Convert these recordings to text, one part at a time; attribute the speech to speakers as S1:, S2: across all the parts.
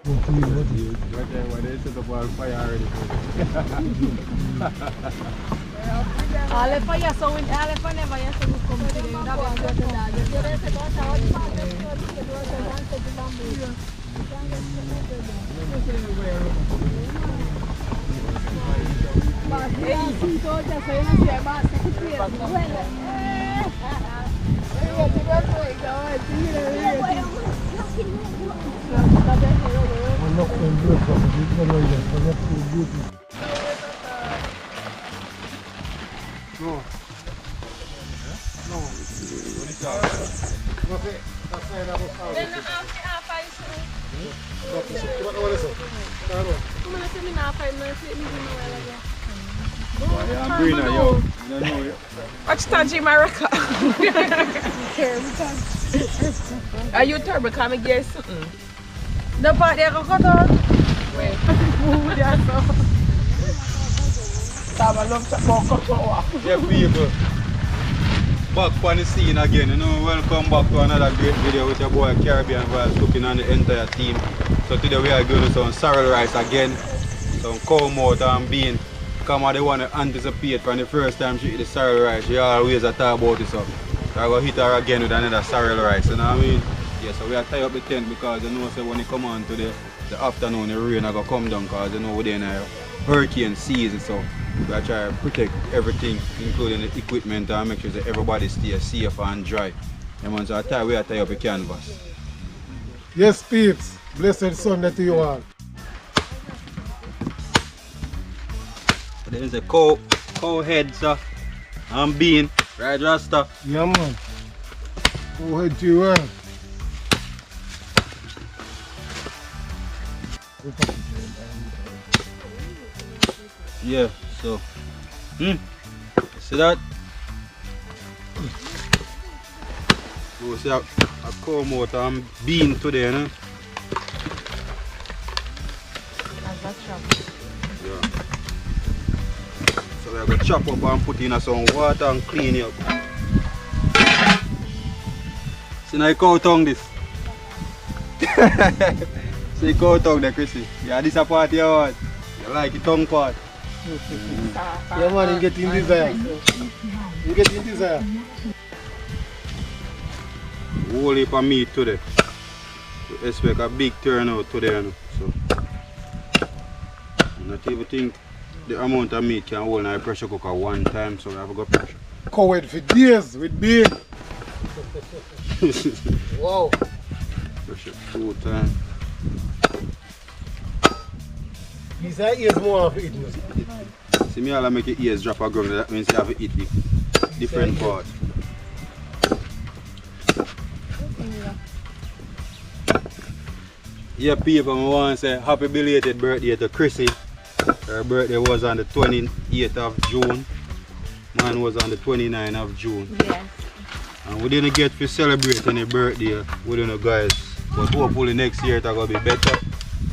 S1: Fire already.
S2: All the fire, so when all the fire never used to come today, that was just a dog.
S1: No. No.
S2: Watch Taji Maraka. Are you turbo? Come and guess something. The part they got cut out. Wait.
S1: Yeah, people. Back on the scene again, you know, welcome back to another great video with your boy Caribbean Vibes cooking on the entire team. So today we are going to some sorrel rice again, some cow mouth and bean. Come on, they want to anticipate from the first time she eat the sorrel rice, she always talk about it. So I go hit her again with another sorrel rice, you know what I mean? Yeah, so we are tie up the tent because you know, so when it come on to the afternoon, the rain is going to come down because you know we're in a hurricane season. So we are trying to protect everything, including the equipment, and make sure that everybody stays safe and dry. And so we are tie up the canvas.
S3: Yes, peeps. Blessed Sunday to you all.
S1: There is a cow head, sir, and bean, right, Rasta?
S3: Yeah, man. Go ahead to you all.
S1: Yeah, so, see that? You see a cow mouth and bean today, no? Yeah. So we're going to chop up and put in some water and clean it up. See now cow tongue this. See cow tongue there, Chrissy. Yeah, this is a part you want. You like the tongue part.
S3: Yeah, man, you get in desire. You get in desire.
S1: Whole heap of meat today. We expect a big turnout today, you know. So, I not even think the amount of meat can hold in a pressure cooker one time, so we have to go pressure.
S3: Cowhead for days with bean. Wow.
S1: Pressure 2 times.
S3: These are ears more of it.
S1: See me all make your ears drop a ground, that means you have to eat the different parts. Yeah, people, I want to say happy belated birthday to Chrissy. Her birthday was on the 28th of June. Mine was on the 29th of June.
S2: Yes.
S1: And we didn't get to celebrate any birthday with you guys. But hopefully next year it's going to be better.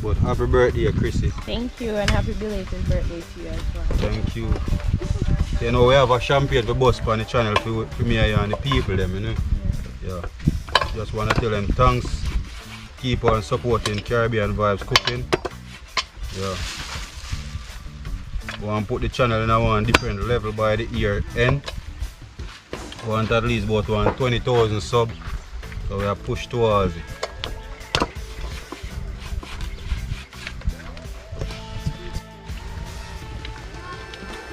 S1: But happy birthday, Chrissy.
S2: Thank you and happy belated birthday to you as well.
S1: Thank you. So, you know, we have a champagne for bust on the channel for me and the people, them, you know. Yeah. Just want to tell them thanks. Keep on supporting Caribbean Vibes cooking. Yeah. We want to put the channel in a one different level by the year end. We want at least about 20,000 subs. So we are pushed towards it.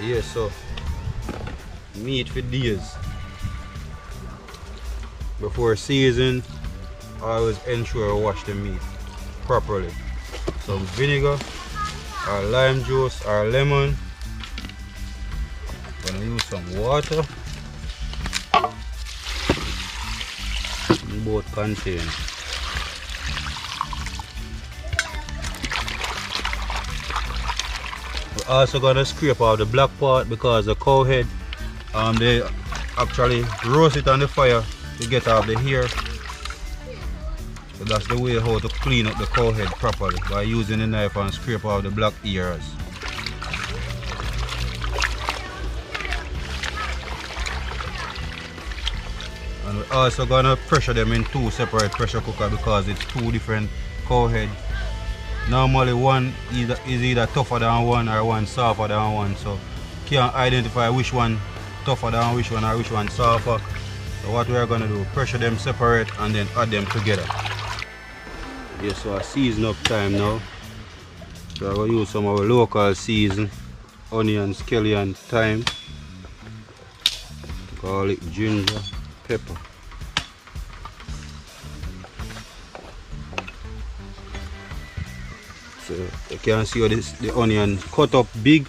S1: Yeah, so meat for days. Before season, always ensure I wash the meat properly. Some vinegar, or lime juice, or lemon. Gonna use some water in both containers. We're also gonna scrape out the black part because the cow head, they actually roast it on the fire to get off the hair. So that's the way how to clean up the cow head properly, by using the knife and scrape out the black ears. And we're also gonna pressure them in 2 separate pressure cookers because it's 2 different cow head. Normally one is either tougher than one or one softer than one, so can't identify which one tougher than which one or which one softer. So what we are going to do, pressure them separate and then add them together. Yeah, so a season up time now. So I'm going to use some of our local season, onion, scallion, thyme, garlic, ginger, pepper. So you can see how the onion cut up big,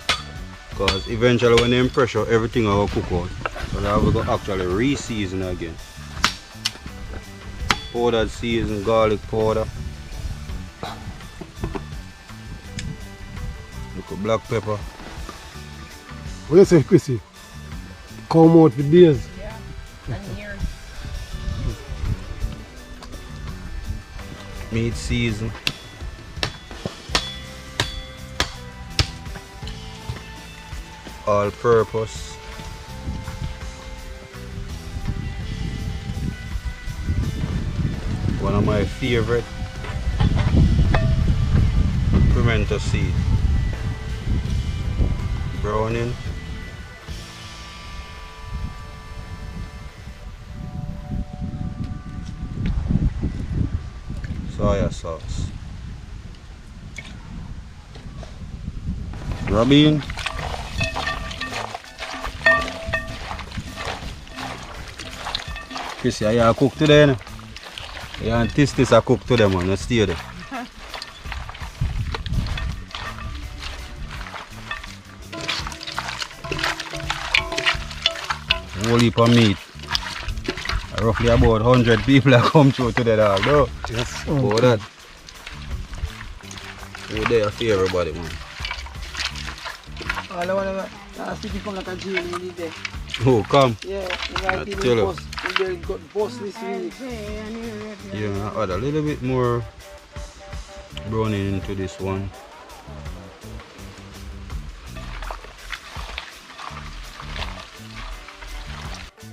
S1: because eventually when they pressure everything will cook out. So now we go actually re-season again. Powdered season, garlic powder. Look at black pepper.
S3: What do you say, Chrissy? Come out for days.
S2: Yeah, and here.
S1: Meat season. All purpose. One of my favorite, pimento seed. Browning. Soya sauce. Rubbing. Chrissy, are you cook today? No? You and this I cook today, man. Let's stay there. Whole heap of meat. Roughly about 100 people have come through today, dog. No?
S3: Yes.
S1: About that. We're there for everybody, man.
S4: All I want to speak come like a jail in the day.
S1: Oh, come.
S4: Yeah,
S1: I tell you.
S4: they got boss this week.
S1: Yeah, I add a little bit more browning into this one.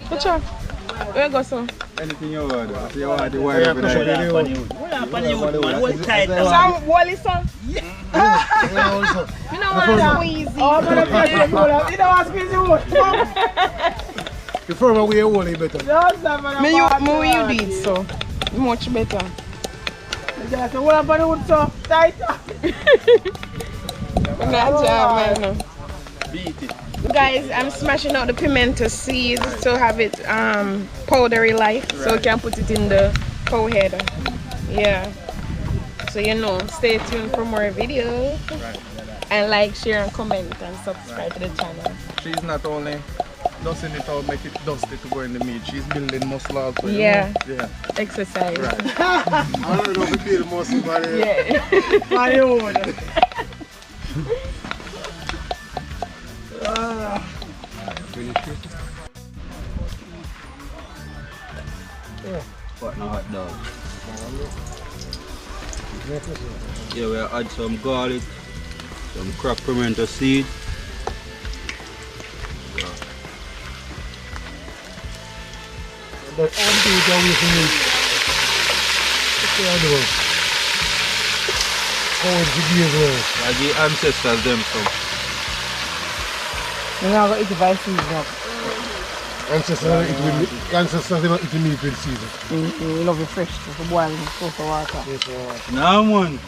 S2: What's up? Where you go, son?
S1: Anything you want, if you want the wire over there.
S2: Some Wally, son? You know what I'm easy. Oh, man, I'm you know what's crazy?
S3: The firmer we are only better.
S2: Me you do it so much better.
S4: Just what about the wood so tight?
S2: Beat it. Guys, I'm smashing out the pimento seeds to have it powdery like, so you can put it in the cowhead. Yeah. So you know, stay tuned for more videos. And like, share, and comment, and subscribe to the channel.
S5: She's not only dusting it out, make it dusty to go in the meat. She's building muscle also.
S2: Yeah.
S5: Yeah.
S2: Exercise.
S5: Right.
S3: I don't know if we feel the muscle, but
S2: Yeah.
S4: My own.
S1: What no hot dog. Yeah, we'll add some garlic, some cracked pimento seed.
S3: that all the way away from me. What's the other one? Oh, it's the deer there.
S1: Like the ancestors them some.
S4: You know, I got 85 seasons now.
S3: Ancestors never eat meat with season.
S4: You love it fresh, so boiling, so for water.
S3: Yes,
S1: Nah, man.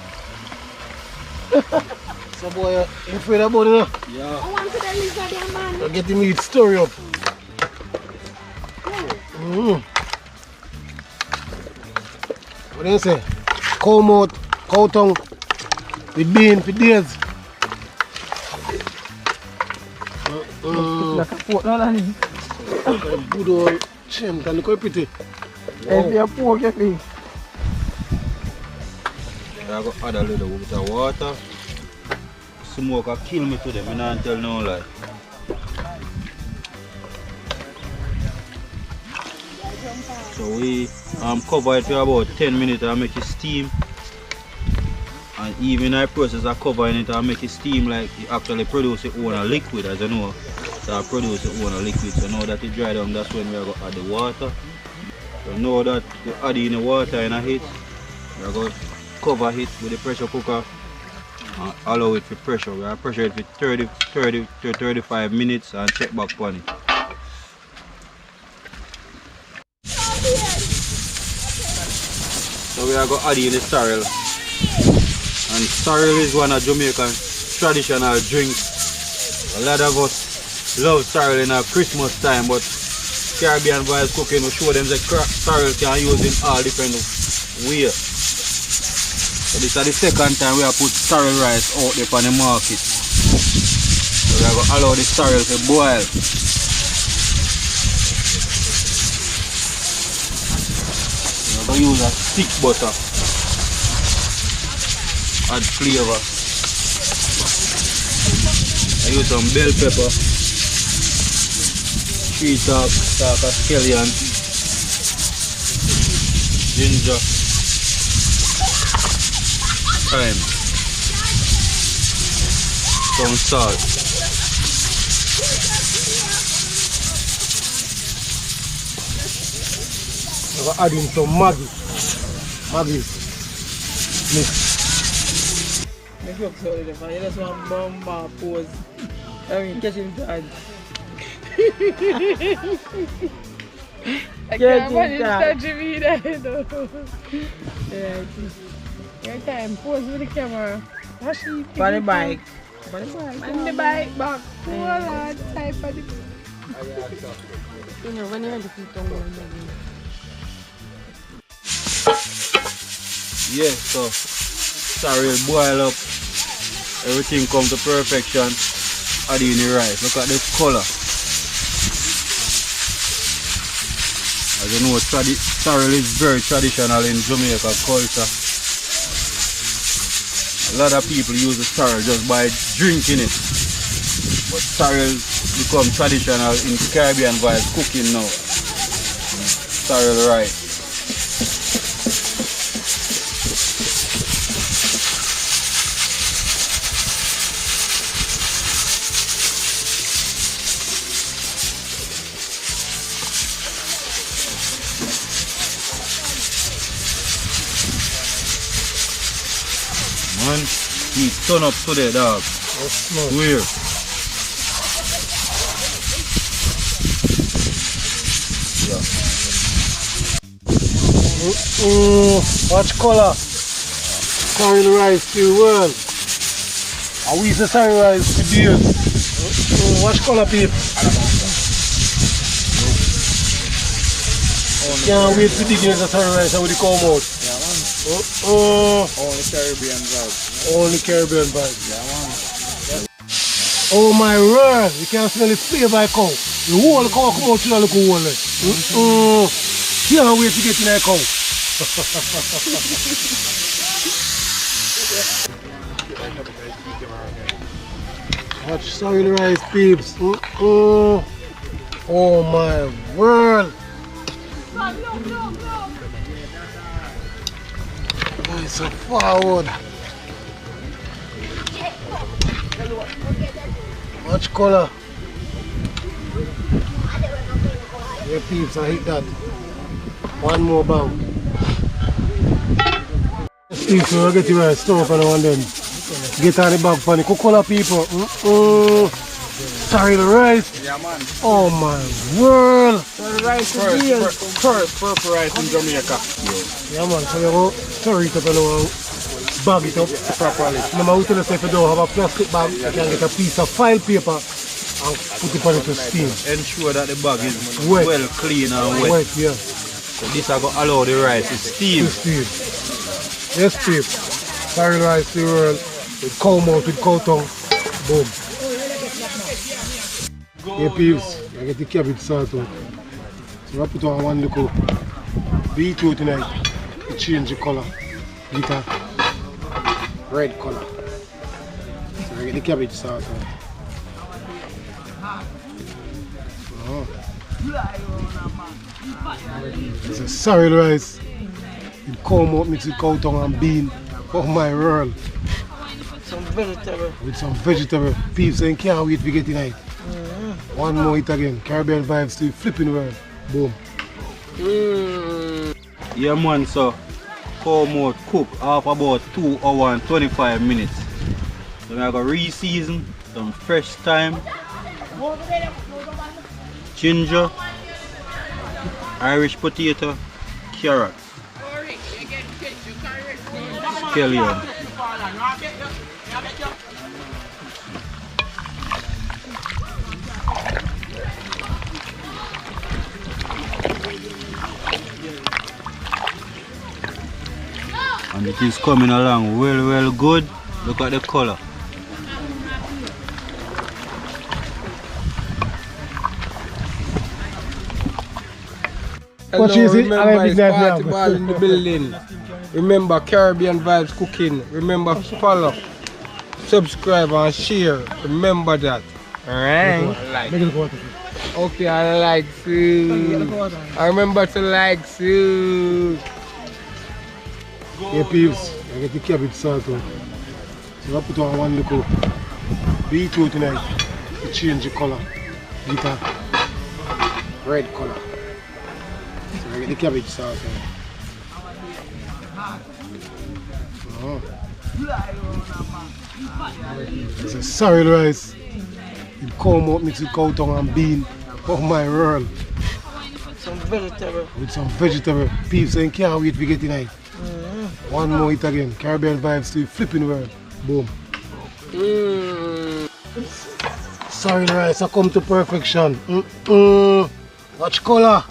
S3: so boy, you afraid about it now?
S1: Yeah.
S2: I want to the lizard, yeah, man.
S3: You get the meat story up. What do you say? Cow mouth, cow tongue, with bean for days.
S4: Like a pork, no, Danny.
S3: Good old chin, can you look pretty?
S4: If you're pork, you think.
S1: I go add a little bit of water. Smoke will kill me today, I don't tell no lie. So we cover it for about 10 minutes and make it steam. And even I process of covering it and make it steam, like it actually produce its own liquid, as you know. So I produce its own liquid. So now that it dry down, that's when we are going to add the water. So now that we add in the water in a heat, we are going to cover it with the pressure cooker allow it to pressure. We are pressure it for 30 to 35 minutes and check back on it. So we are going to add in the Serrol. And Serrol is one of Jamaican traditional drinks. A lot of us love Serrol in our Christmas time, but Caribbean boys cooking will show them that Serrol can use in all different ways. So this is the second time we have put Serrol rice out there on the market. So we are going to allow the Serrol to boil. We are going to use a thick butter. Add flavor. I use some bell pepper, 3 stalks of scallion, ginger, thyme, some salt.
S3: I'm gonna add in some Maggi mix.
S4: Make up so you just want bomb pose. I mean, catch him to
S2: I can't manage that Jimmy though.
S4: yeah,
S2: Your time, pose with the camera.
S4: on the bike.
S2: On the bike back. Oh Lord, type of the...
S4: You know, when you're ready to eat on
S1: Yeah, so Serrol boil up, everything come to perfection, add in the rice. Look at the color. As you know, Serrol is very traditional in Jamaica culture. A lot of people use the Serrol just by drinking it. But Serrol become traditional in Caribbean vibes cooking now. Serrol rice. Man, heat turn up today, dog. Weird.
S3: Watch color. Serrol rice to the world. And we use the Serrol rice to beers. Watch color, people. Can't wait to dig into the Serrol rice and with the come out.
S5: Only Caribbean vibes.
S3: Only Caribbean vibes.
S5: Yeah, man.
S3: Oh my word, you can smell the flavor by cow. The whole cow come out to the little hole. Can't wait to get in that cow. Watch Serrol rice, peeps. Oh my word. Oh, it's so forward. Watch color. Yeah, peeps, I hit that. One more bow. Peeps, we'll get you right, stove and one then. Get on the bag for the coconut people. Serrol rice.
S5: Yeah, man.
S3: Oh my world.
S4: the rice is real.
S5: First purple rice in Jamaica.
S3: Yeah man, so you go stir it up and bag it up properly. Remember we tell us if you don't have a plastic bag, you can get a piece of file paper and put it on it to steam.
S1: Ensure that the bag is
S3: Wet.
S1: well clean and wet.
S3: Wet, yeah.
S1: So this is going to allow the rice to steam.
S3: To steam. Yes, peep. Serrol rice to the world with cow mouth, with cow tongue. Boom. Yeah, peeps, I get the cabbage salt out. So I put on one little beetroot tonight to change the color. Get a red color. So I get the cabbage salt out. Oh. It's a Serrol rice with cow mouth mixed with cow tongue and bean. Oh my world.
S4: Some vegetable.
S3: With some vegetable. Peeps, and can't wait to get tonight. One more hit again. Caribbean vibes to flipping world. Boom.
S1: Yeah man, so cow mouth cook half about 2 hours and 25 minutes. So we are going to re-season some fresh thyme, ginger, Irish potato, carrot, scallion. And it is coming along well good. Look at the color.
S3: What is it?
S4: Remember it's party ball in the building. Remember Caribbean Vibes Cooking. Remember follow, subscribe and share. Remember that. Alright? Okay, I like you. I remember to like you.
S3: Yeah, peeps, I get the cabbage salt out. So I put on one little beetroot tonight to change the color. Get a red color. So I get the cabbage salt out. Oh. It's a sorrel rice. It come out mixed with cow tongue and bean. Oh my word.
S4: Some vegetable.
S3: With some vegetable. Peeps, I can't wait to get tonight. One more hit again. Caribbean Vibes to flipping world. Boom. Sorry rice, I come to perfection. Watch color.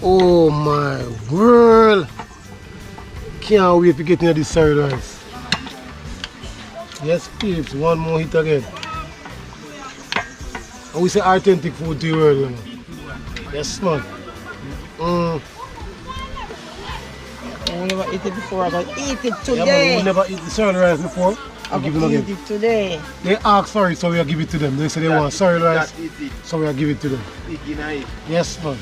S3: Oh my world. Can't wait to get into this sorry rice. Yes peeps, one more hit again. And we say authentic food to the world. You know? Yes man.
S4: I never eat it before, I gotta eat it
S3: Yeah,
S4: today.
S3: we never eat the sorrel rice before.
S4: I
S3: Give it
S4: gotta
S3: again.
S4: eat it today.
S3: They ask for it, so we give it to them. They say they want sorrel rice, so we give it to them. Yes, man.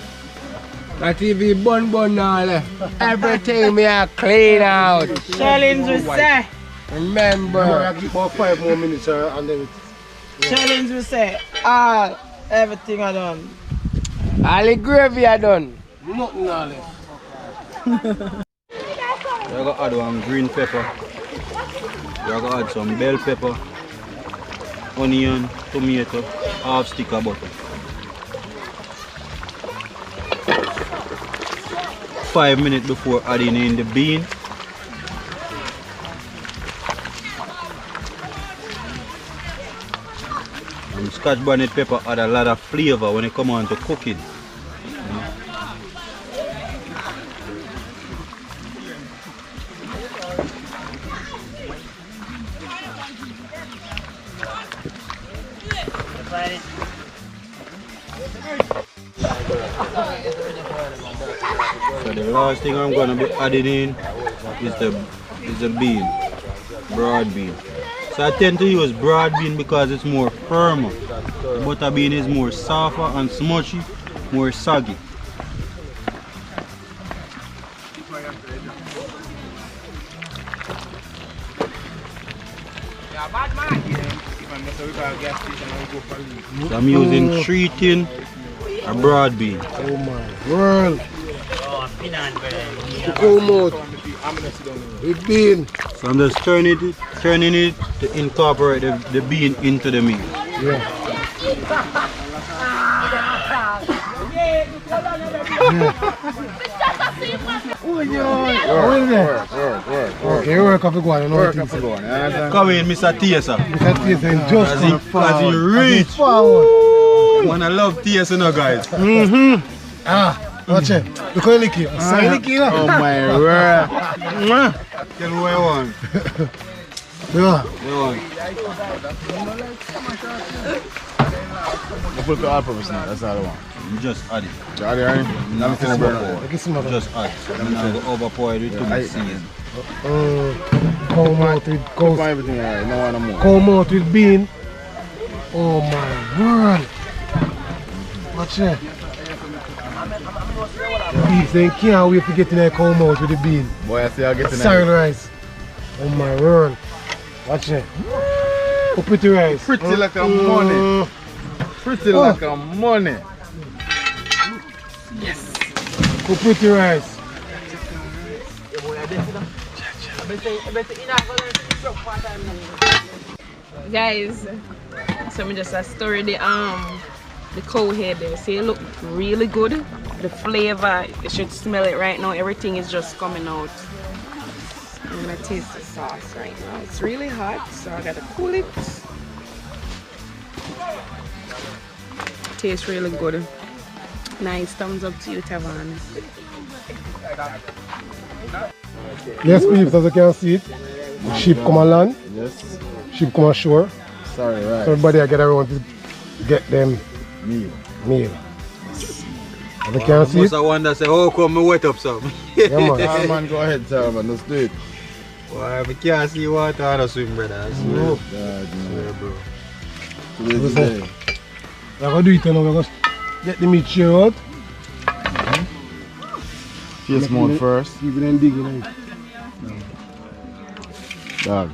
S4: My TV bun now left. Everything me a clean out. Challenge we say. Remember.
S3: I keep about 5 more minutes, and then
S4: Challenge we say. All everything I done. All the gravy I done.
S3: nothing now left.
S1: We're going to add one green pepper. We're going to add some bell pepper, onion, tomato, half stick of butter. 5 minutes before adding in the bean. And Scotch bonnet pepper add a lot of flavor when it comes on to cooking. So the last thing I'm gonna be adding in is the bean, broad bean. So I tend to use broad bean because it's more firmer. The butter bean is more softer and smushy, more soggy. So I'm using 3 tin a broad bean.
S3: Oh my world. To come out with bean.
S1: So I'm just turning it to incorporate the bean into the meat.
S3: Yeah. Okay, work up the go on. Work up the go on.
S1: Come in, Mr. Tesa.
S3: Mr. Tesa just
S1: As he reach.
S3: forward.
S1: Man, I love Tesa, no guys.
S3: Watch it. Look how licky. Say licky.
S1: Oh my word. Tell me what you want.
S3: Yeah.
S1: You want.
S5: I put the all-purpose now, that's all I want.
S1: You just add it.
S5: Got it, right? Now it's burn over.
S3: Look at some of them.
S1: Just add. I'm not going to overpour it with too much season.
S3: Come out with
S5: Put everything alright, no one more.
S3: come out with bean. Oh my word. Watch it. Beef, they can't wait to get in there come out with the bean.
S5: Boy, I say I'll get in
S3: Sorry
S5: there.
S3: rice. Oh my word. Watch it. Oh, pretty rice.
S5: Pretty like a money. Pretty like a money.
S3: Oh, pretty rice.
S2: Guys, so me just stir the cow head there. See, it look really good. The flavor, you should smell it right now. Everything is just coming out. I'm gonna taste the sauce right now. It's really hot, so I gotta cool it. Tastes really good. Nice, thumbs up to you, Tavan.
S3: Yes, peeps, as you can see it, sheep come on land,
S5: Yes.
S3: sheep come on shore.
S5: Sorry, right.
S3: So everybody I get around to get them
S5: Meal.
S3: meal. As you can see
S1: Must
S3: it,
S1: have wonder say, how come me wet up some?
S3: yeah man.
S5: Ah, man, go ahead, Serrol, man. Let's do it.
S1: Why, I can't see water, I don't swim, brother. I swear.
S3: No.
S5: God,
S1: Yeah,
S5: no.
S1: bro.
S5: Today's the day.
S3: We're gonna do it now, we're gonna get the meat share out.
S5: Face mode first.
S3: Keep it in digging out.
S5: Dog.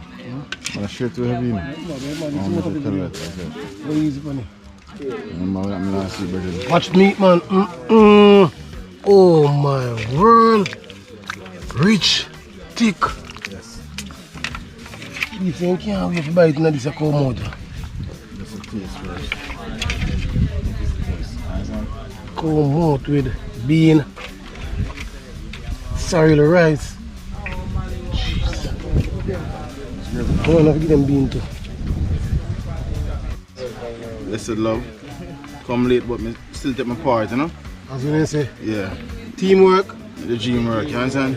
S5: I'm straight to heavy. I'm going to tell you that.
S3: Very easy for me.
S5: I'm going to see better.
S3: Watch meat, man. Oh my word. Rich, thick.
S5: Yes.
S3: You think you can't wait to buy it in this cow mouth.
S5: That's a taste first.
S3: Cow mouth with bean, Serrol rice. I want to give them bean too.
S5: Listen, love. Come late, but me still take my part, you know?
S3: As you know, say,
S5: Yeah.
S3: teamwork.
S5: The gym work, you understand?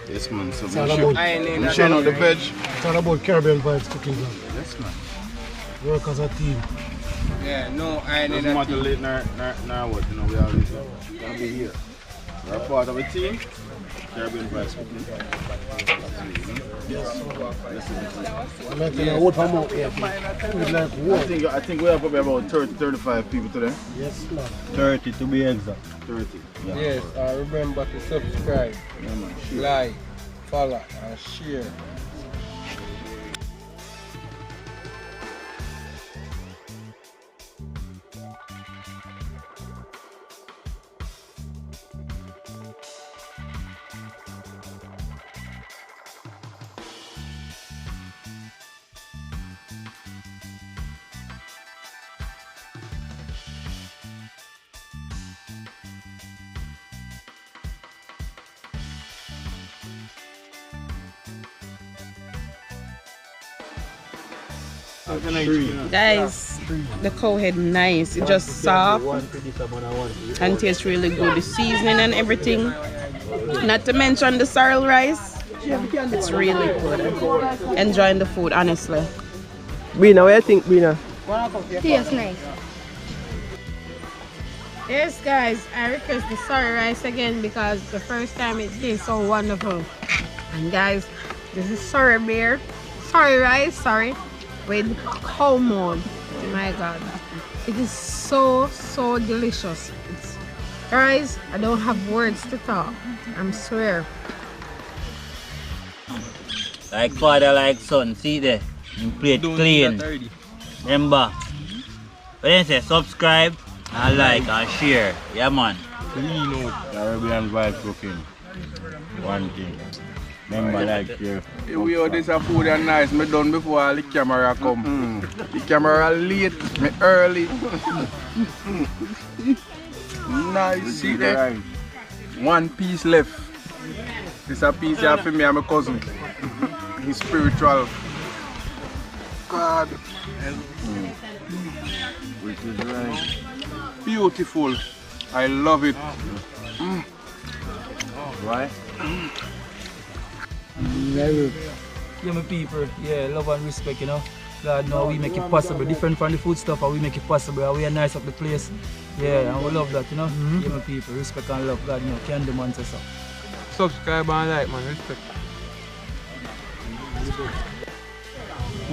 S5: Yes, man. So
S3: It's all
S5: I'm
S3: about,
S5: sharing out the veg.
S3: it's all about Caribbean vibes cooking. Club.
S5: Yes, man.
S3: Work as a team.
S4: Yeah, no, I ain't in
S5: Doesn't
S4: that
S5: matter late nor what, you know, we always gonna be here. We're a part of a team. Caribbean vibes cooking. Yes.
S3: I'm not going to hold from out here. It's like war.
S5: I think we have probably about 30-35 people today.
S3: Yes, man.
S1: 30 to be exact.
S5: 30. Yeah.
S4: Yes, remember to subscribe,
S5: Yeah, man. Sure.
S4: like, follow, and share.
S2: Guys, the cow head nice. It's just soft and tastes really good. The seasoning and everything. Not to mention the Serrol rice. It's really good. Enjoying the food, honestly.
S6: Brina, what do you think, Brina?
S7: Tastes nice.
S2: Yes, guys, I request the Serrol rice again because the first time it tastes so wonderful. And guys, this is Serrol beer. Serrol rice, with cow mode. Oh my god. It is so delicious. Guys, I don't have words to talk. I swear.
S8: Like father, like son, see there. You play it clean. Remember, when you say subscribe and like and share, yeah man.
S5: Caribbean vibe cooking. One thing. Remember, like, yeah.
S4: We all this food and nice. Me done before all the camera come. The camera late, me early. Nice, see there? One piece left. This a piece here for me and my cousin. He's spiritual. God.
S5: Which is right.
S4: Beautiful. I love it.
S5: Right?
S6: Yeah, my people, yeah, love and respect, you know. God, no, we make it possible. Different from the food stuff, and we make it possible. And we are nice up the place. Yeah, and we love that, you know. Yeah, my people, respect and love. God, you know, can do man say so.
S4: Subscribe and like, man. Respect.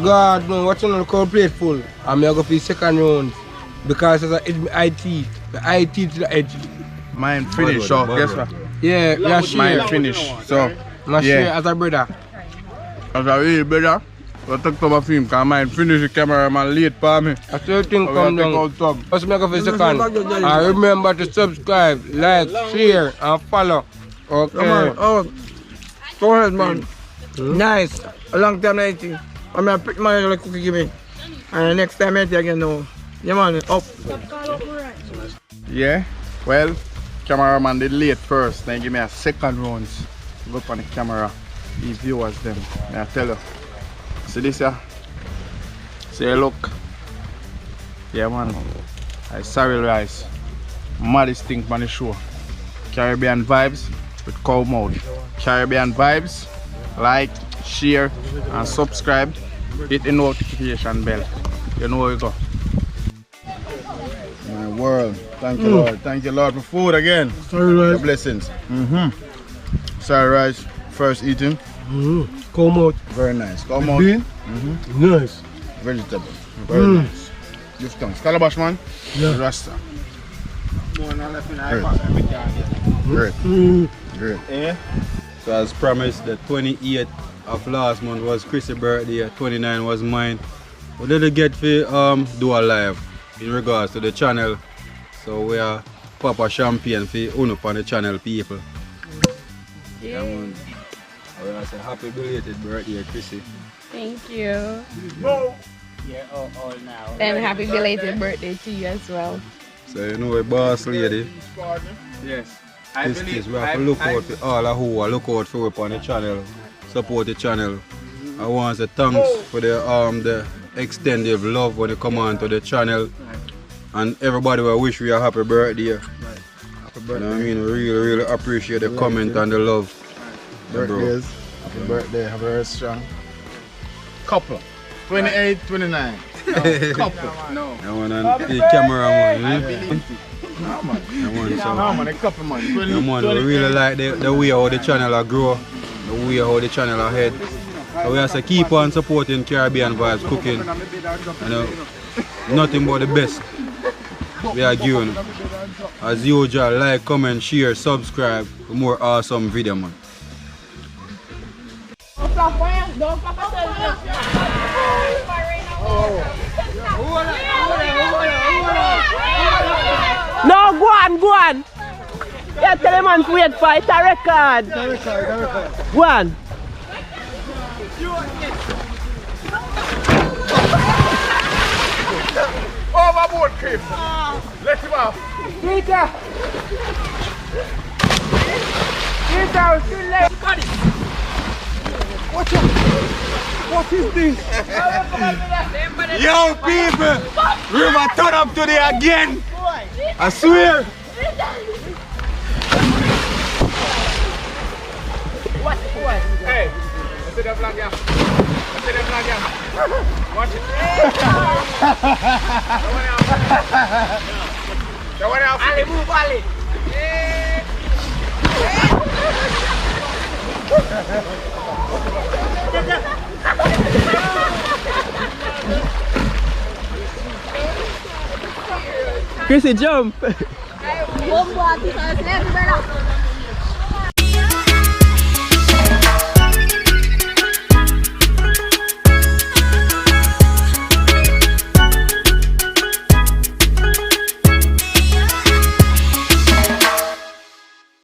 S9: God, man, watching on the cold plate full. I'm going to go for the second round because it's my eye teeth. The eye teeth to the edge.
S4: Mine finish, so guess what?
S9: Yeah, yeah, share.
S4: Mine finish, so
S9: My
S4: yeah.
S9: share as a brother.
S4: As a real brother, I took to my film because mine finish the cameraman late for me.
S9: I still think
S4: So
S9: come
S4: we have to
S9: down.
S4: take out some.
S9: Let's make a for second. And remember to subscribe, like, share, and follow. Okay.
S6: Come on, oh, go ahead, man. Nice. A long time, 90. I'm going to pick my cookie, give me.
S4: And next time I take you know. Yeah man, up.
S5: Yeah, well, cameraman did late first, then give me a second round. Go up on the camera, these viewers them. I tell you. See this here? See look. Yeah man, I Serrol rice. Maddest thing on the show. Caribbean vibes with cow mouth. Caribbean vibes, like, share and subscribe. Hit the notification bell. You know where you go. My world. Thank you Lord. Thank you Lord for food again.
S3: Serrol rice.
S5: Blessings. Serrol rice, first eating.
S3: Cow mouth.
S5: Very nice. Cow mouth.
S3: Bean. Nice.
S5: Vegetable. Very nice. Just thanks. Calabash man.
S3: Yeah.
S5: Rasta.
S1: Great.
S5: Great.
S1: Yeah. So as promised, the 28th of last month was Chris's birthday, 29 was mine. We didn't get to do a live in regards to the channel. So we are Papa Champagne for Uno on the channel people. Yeah, man. I want to say happy belated birthday, Chrissy.
S2: Thank you.
S8: You're all now.
S2: And happy belated birthday to you as well.
S1: So you know a boss lady.
S4: Yes.
S1: This we have to look out for all who are look out for on the channel, support the channel. I want to say thanks for the extended love when you come on to the channel, and everybody will wish you a happy birthday.
S5: Happy
S1: You
S5: birthday.
S1: know what I mean? We really appreciate the comment and the love.
S5: Birthdays. Happy birthday. Have a very strong couple. 28, 29. No, couple. No.
S1: I want the camera man.
S5: I believe it. No man.
S1: I want some.
S5: No man, a couple man. 20,
S1: Yeah, man, we really like the way how the channel are grow, the way how the channel are head. So we have to keep on supporting Caribbean Vibes Cooking. You know, nothing but the best. We are giving. As usual, like, comment, share, subscribe for more awesome video, man.
S4: No, go on. Yeah, tell him man to wait for it, a record. Go on.
S5: Overboard, Chris. Let him off.
S4: Peter, still left. What is this?
S1: Yo, people! We're gonna turn up today again! I swear!
S4: What?
S5: Hey, I see the flag here. I see the flag here. Watch it. The one else.
S4: Ali, move, Ali. Chrissy, jump.